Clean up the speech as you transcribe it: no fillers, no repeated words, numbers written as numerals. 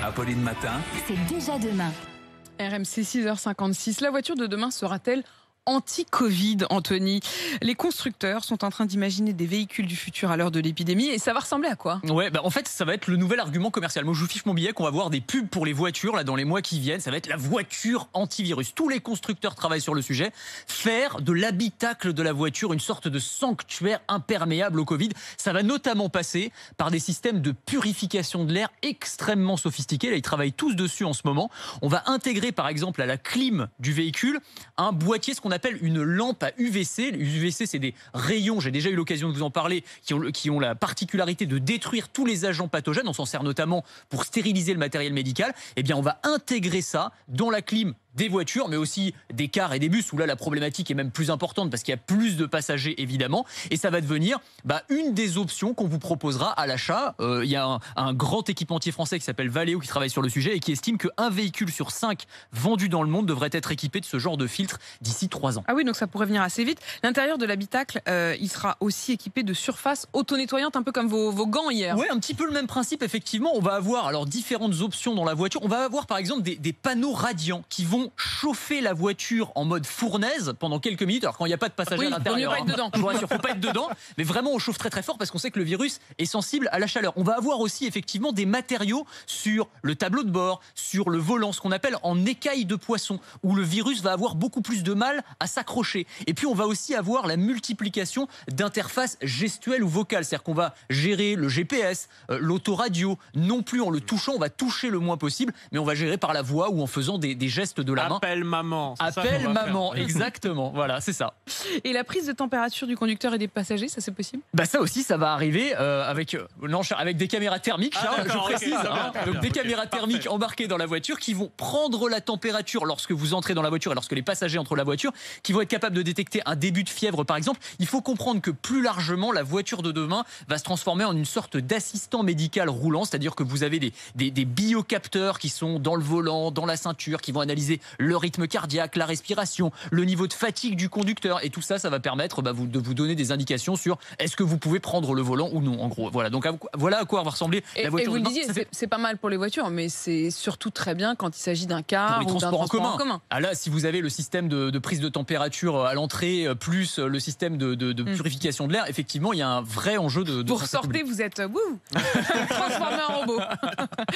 Apolline Matin. C'est déjà demain. RMC 6h56. La voiture de demain sera-t-elle anti-Covid, Anthony? Les constructeurs sont en train d'imaginer des véhicules du futur à l'heure de l'épidémie. Et ça va ressembler à quoi? Ouais, en fait, ça va être le nouvel argument commercial. Moi, je vous fiche mon billet qu'on va voir des pubs pour les voitures là dans les mois qui viennent. Ça va être la voiture antivirus. Tous les constructeurs travaillent sur le sujet. Faire de l'habitacle de la voiture une sorte de sanctuaire imperméable au Covid. Ça va notamment passer par des systèmes de purification de l'air extrêmement sophistiqués. Là, ils travaillent tous dessus en ce moment. On va intégrer, par exemple, à la clim du véhicule, un boîtier, ce qu'on appelle une lampe à UVC. UVC, c'est des rayons, j'ai déjà eu l'occasion de vous en parler, qui ont la particularité de détruire tous les agents pathogènes. On s'en sert notamment pour stériliser le matériel médical. Eh bien, on va intégrer ça dans la clim des voitures, mais aussi des cars et des bus, où là la problématique est même plus importante parce qu'il y a plus de passagers évidemment, et ça va devenir une des options qu'on vous proposera à l'achat. Il y a un grand équipementier français qui s'appelle Valeo qui travaille sur le sujet et qui estime qu'un véhicule sur 5 vendus dans le monde devrait être équipé de ce genre de filtre d'ici 3 ans. Ah oui, donc ça pourrait venir assez vite. L'intérieur de l'habitacle, il sera aussi équipé de surfaces auto-nettoyantes, un peu comme vos gants hier. Oui, un petit peu le même principe, effectivement. On va avoir alors différentes options dans la voiture. On va avoir par exemple des panneaux radiants qui vont chauffer la voiture en mode fournaise pendant quelques minutes. Alors quand il n'y a pas de passagers à l'intérieur, faut pas être dedans. Je vous rassure, faut pas être dedans. Mais vraiment, on chauffe très très fort parce qu'on sait que le virus est sensible à la chaleur. On va avoir aussi effectivement des matériaux sur le tableau de bord, sur le volant, ce qu'on appelle en écaille de poisson, où le virus va avoir beaucoup plus de mal à s'accrocher. Et puis on va aussi avoir la multiplication d'interfaces gestuelles ou vocales. C'est-à-dire qu'on va gérer le GPS, l'autoradio, non plus en le touchant, on va toucher le moins possible, mais on va gérer par la voix ou en faisant des gestes de la main. Appelle maman. Appelle maman, exactement. Voilà, c'est ça. Et la prise de température du conducteur et des passagers, ça c'est possible? Ça aussi, ça va arriver avec des caméras thermiques, Charles, je précise. Donc des caméras thermiques embarquées dans la voiture qui vont prendre la température lorsque vous entrez dans la voiture et lorsque les passagers entrent dans la voiture, qui vont être capables de détecter un début de fièvre par exemple. Il faut comprendre que plus largement, la voiture de demain va se transformer en une sorte d'assistant médical roulant, c'est-à-dire que vous avez des biocapteurs qui sont dans le volant, dans la ceinture, qui vont analyser le rythme cardiaque, la respiration, le niveau de fatigue du conducteur, et tout ça, ça va permettre de vous donner des indications sur est-ce que vous pouvez prendre le volant ou non, en gros. Voilà, donc voilà à quoi va ressembler la voiture. Et vous de le demain. disiez, c'est pas mal pour les voitures, mais c'est surtout très bien quand il s'agit d'un car ou d'un transport en commun. Ah là, si vous avez le système de prise de température à l'entrée, plus le système de purification de l'air, effectivement, il y a un vrai enjeu de vous ressortez, vous êtes transformé en robot.